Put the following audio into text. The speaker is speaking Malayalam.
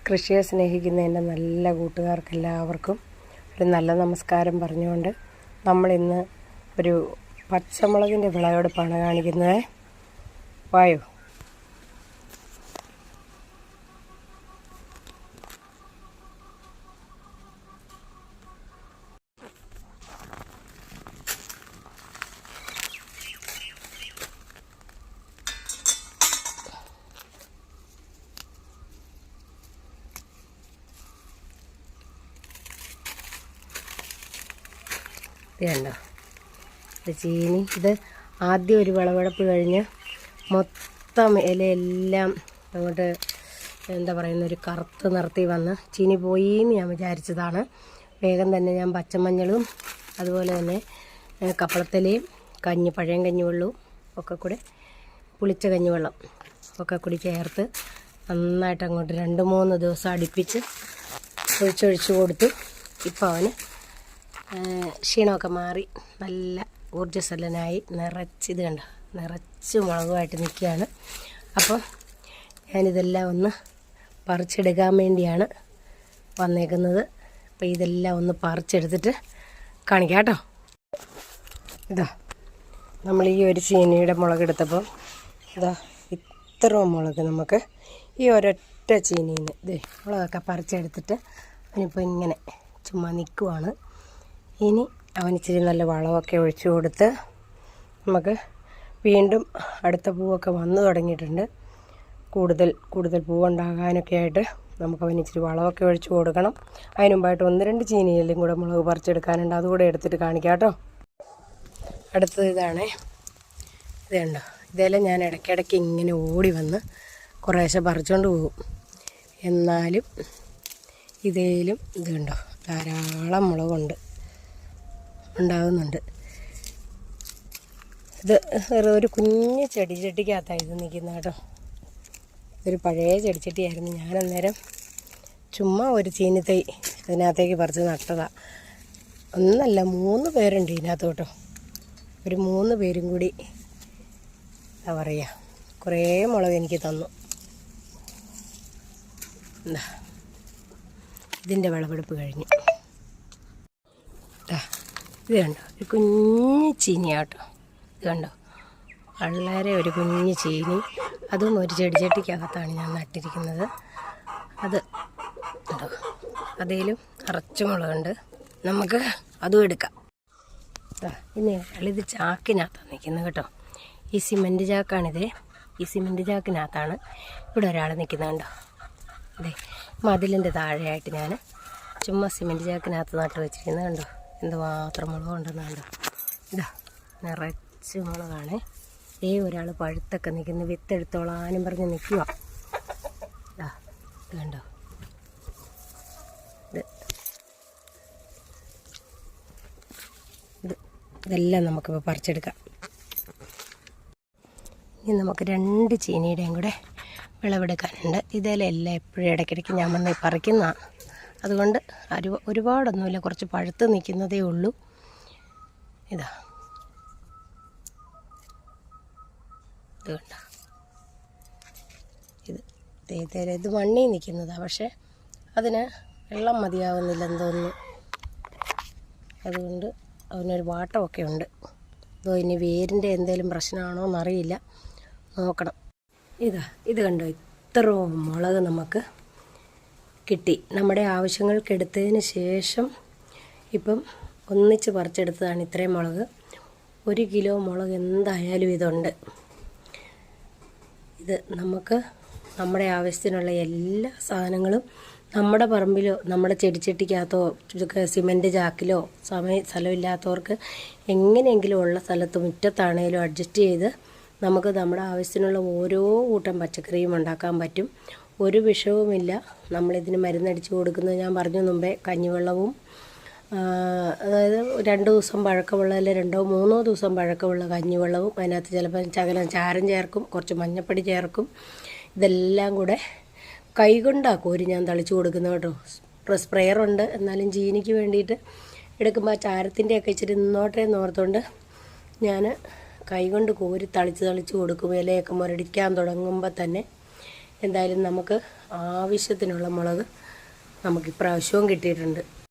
കൃഷിയെ സ്നേഹിക്കുന്ന എൻ്റെ നല്ല കൂട്ടുകാർക്കെല്ലാവർക്കും ഒരു നല്ല നമസ്കാരം പറഞ്ഞുകൊണ്ട് നമ്മളിന്ന് ഒരു പച്ചമുളകിൻ്റെ വിളവെടുപ്പാണ് കാണിക്കുന്നത്. വായോ. ഇതുണ്ടോ ഇത് ചീനി. ഇത് ആദ്യം ഒരു വിളവെടുപ്പ് കഴിഞ്ഞ് മൊത്തം ഇലയെല്ലാം അങ്ങോട്ട് എന്താ പറയുന്ന ഒരു കറുത്ത് നിറത്തി വന്ന് ചീനി പോയി എന്ന് ഞാൻ വിചാരിച്ചതാണ്. വേഗം തന്നെ ഞാൻ പച്ചമഞ്ഞളും അതുപോലെ തന്നെ കപ്പളത്തലയും പഴയം കഞ്ഞിവെള്ളവും ഒക്കെ കൂടെ പുളിച്ച കഞ്ഞിവെള്ളം ഒക്കെ കൂടി ചേർത്ത് നന്നായിട്ട് അങ്ങോട്ട് 2-3 ദിവസം അടുപ്പിച്ച് ഒഴിച്ചൊഴിച്ച് കൊടുത്തു. ഇപ്പോൾ അവന് ക്ഷീണമൊക്കെ മാറി നല്ല ഊർജ്ജസ്വലനായി ഇത് കണ്ടോ നിറച്ച് മുളകുമായിട്ട് നിൽക്കുകയാണ്. അപ്പം ഞാനിതെല്ലാം ഒന്ന് പറിച്ചെടുക്കാൻ വേണ്ടിയാണ് വന്നേക്കുന്നത്. അപ്പോൾ ഇതെല്ലാം ഒന്ന് പറിച്ചെടുത്തിട്ട് കാണിക്കാം കേട്ടോ. ഇതാ നമ്മൾ ഈ ഒരു ചീനിയുടെ മുളകെടുത്തപ്പം ഇതാ ഇത്ര മുളക് നമുക്ക് ഈ ഒരൊറ്റ ചീനിയിൽ നിന്ന് ഇത് മുളകൊക്കെ പറിച്ചെടുത്തിട്ട് അവനിപ്പോൾ ഇങ്ങനെ ചുമ്മാ നിൽക്കുവാണ്. ഇനി അവനിച്ചിരി നല്ല വളമൊക്കെ ഒഴിച്ചു കൊടുത്ത് നമുക്ക് വീണ്ടും അടുത്ത പൂവൊക്കെ വന്നു തുടങ്ങിയിട്ടുണ്ട്. കൂടുതൽ പൂവുണ്ടാകാനൊക്കെ ആയിട്ട് നമുക്ക് അവനിച്ചിരി വളമൊക്കെ ഒഴിച്ചു കൊടുക്കണം. അതിന് മുമ്പായിട്ട് 1-2 ചീനിയിലും കൂടെ മുളക് പറിച്ചെടുക്കാനുണ്ട്. അതുകൂടെ എടുത്തിട്ട് കാണിക്കാം കേട്ടോ. അടുത്തത് ഇതാണേ. ഇത് കണ്ടോ ഇതെല്ലാം ഞാൻ ഇടയ്ക്കിടയ്ക്ക് ഇങ്ങനെ ഓടി വന്ന് കുറേശ്ശെ പറിച്ചുകൊണ്ട് പോകും. എന്നാലും ഇതേലും ഇത് കണ്ടോ ധാരാളം മുളകുണ്ട് ഉണ്ടാകുന്നുണ്ട്. ഇത് ഒരു കുഞ്ഞ് ചെടിച്ചട്ടിക്കകത്താണ് ഇത് നിൽക്കുന്നത് കേട്ടോ. ഇതൊരു പഴയ ചെടിച്ചട്ടിയായിരുന്നു. ഞാൻ അന്നേരം ചുമ്മാ ഒരു ചീനിത്തൈ ഇതിനകത്തേക്ക് പറിച്ച് നട്ടതാണ്. ഒന്നല്ല 3 പേരുണ്ട് ഇതിനകത്ത് കേട്ടോ. ഒരു 3 പേരും കൂടി എന്താ പറയുക കുറേ മുളക് എനിക്ക് തന്നു. എന്താ ഇതിൻ്റെ വിളവെടുപ്പ് കഴിഞ്ഞു. ഇത് കണ്ടോ ഒരു കുഞ്ഞ് ചീനിയാട്ടോ. ഇത് കണ്ടോ വളരെ ഒരു കുഞ്ഞ് ചീനി. അതും ഒരു ചെടിച്ചട്ടിക്കകത്താണ് ഞാൻ നട്ടിരിക്കുന്നത്. അത് കണ്ടോ അതേലും നിറച്ച് മുളകുണ്ട്. നമുക്ക് അതും എടുക്കാം. ഇനി ഇത് ചാക്കിനകത്താണ് നിൽക്കുന്നത് കേട്ടോ. ഈ സിമൻറ്റ് ചാക്കാണിത്. ഈ സിമൻറ്റ് ചാക്കിനകത്താണ് ഇവിടെ ഒരാൾ നിൽക്കുന്നത് കണ്ടോ. അതെ മതിലിൻ്റെ താഴെയായിട്ട് ഞാൻ ചുമ്മാ സിമൻറ്റ് ചാക്കിനകത്ത് നട്ട് വെച്ചിരിക്കുന്നത് കണ്ടോ. എന്തുമാത്രം മുളകുണ്ടെന്ന് കണ്ടോ. ഇതാ നിറച്ച് മുളകാണ്. ഒരാൾ പഴുത്തൊക്കെ നിൽക്കുന്ന വിത്തെടുത്തോളാനും പറഞ്ഞ് നിൽക്കുക. ഇതാ ഇത് കണ്ടോ. ഇതെല്ലാം നമുക്കിപ്പോൾ പറിച്ചെടുക്കാം. ഇനി നമുക്ക് 2 ചീനിയുടെയും കൂടെ വിളവെടുക്കാനുണ്ട്. ഇതെല്ലാം എപ്പോഴും ഇടയ്ക്കിടയ്ക്ക് ഞാൻ വന്ന് പറിക്കുന്നതാണ്. അതുകൊണ്ട് ഒരുപാടൊന്നുമില്ല, കുറച്ച് പഴുത്ത് നിൽക്കുന്നതേ ഉള്ളൂ. ഇത് കണ്ട ഇത് മണ്ണി നിൽക്കുന്നതാണ്. പക്ഷേ അതിന് വെള്ളം മതിയാവുന്നില്ലെന്ന് തോന്നുന്നു. അതുകൊണ്ട് അതിനൊരു വാട്ടമൊക്കെ ഉണ്ട്. അതോ ഇനി വേരിൻ്റെ എന്തെങ്കിലും പ്രശ്നമാണോ എന്നറിയില്ല, നോക്കണം. ഇത് കണ്ടോ ഇത്ര മുളക് നമുക്ക് കിട്ടി. നമ്മുടെ ആവശ്യങ്ങൾക്കെടുത്തതിന് ശേഷം ഇപ്പം ഒന്നിച്ച് പറിച്ചെടുത്തതാണ് ഇത്രയും മുളക്. 1 കിലോ മുളക് എന്തായാലും ഇതുണ്ട്. ഇത് നമുക്ക് നമ്മുടെ ആവശ്യത്തിനുള്ള എല്ലാ സാധനങ്ങളും നമ്മുടെ പറമ്പിലോ നമ്മുടെ ചെടിച്ചട്ടിക്കകത്തോ സിമൻറ്റ് ചാക്കിലോ സ്ഥലമില്ലാത്തവർക്ക് എങ്ങനെയെങ്കിലും ഉള്ള സ്ഥലത്ത് മുറ്റത്താണേലും അഡ്ജസ്റ്റ് ചെയ്ത് നമുക്ക് നമ്മുടെ ആവശ്യത്തിനുള്ള ഓരോ കൂട്ടം പച്ചക്കറിയും ഉണ്ടാക്കാൻ പറ്റും. ഒരു വിഷവുമില്ല. നമ്മളിതിന് മരുന്നടിച്ച് കൊടുക്കുന്നത് ഞാൻ പറഞ്ഞു മുമ്പേ കഞ്ഞിവെള്ളവും അതായത് 2 ദിവസം പഴക്കമുള്ള അല്ലെങ്കിൽ 2-3 ദിവസം പഴക്കമുള്ള കഞ്ഞിവെള്ളവും അതിനകത്ത് ചിലപ്പോൾ ശകലം ചാരം ചേർക്കും, കുറച്ച് മഞ്ഞപ്പൊടി ചേർക്കും. ഇതെല്ലാം കൂടെ കൈകൊണ്ടാണ് കോരി ഞാൻ തളിച്ച് കൊടുക്കുന്നത് കേട്ടോ. സ്പ്രെയറുണ്ട്, എന്നാലും ചീനിക്ക് വേണ്ടിയിട്ട് എടുക്കുമ്പോൾ ആ ചാരത്തിൻ്റെയൊക്കെ ഇച്ചിരി നിന്നോട്ടെ എന്നോർത്തുകൊണ്ട് ഞാൻ കൈകൊണ്ട് കോരി തളിച്ച് കൊടുക്കും. ഇലയൊക്കെ മുരടിക്കാൻ തുടങ്ങുമ്പോൾ തന്നെ എന്തായാലും നമുക്ക് ആവശ്യത്തിനുള്ള മുളക് നമുക്ക് ഇപ്രാവശ്യവും കിട്ടിയിട്ടുണ്ട്.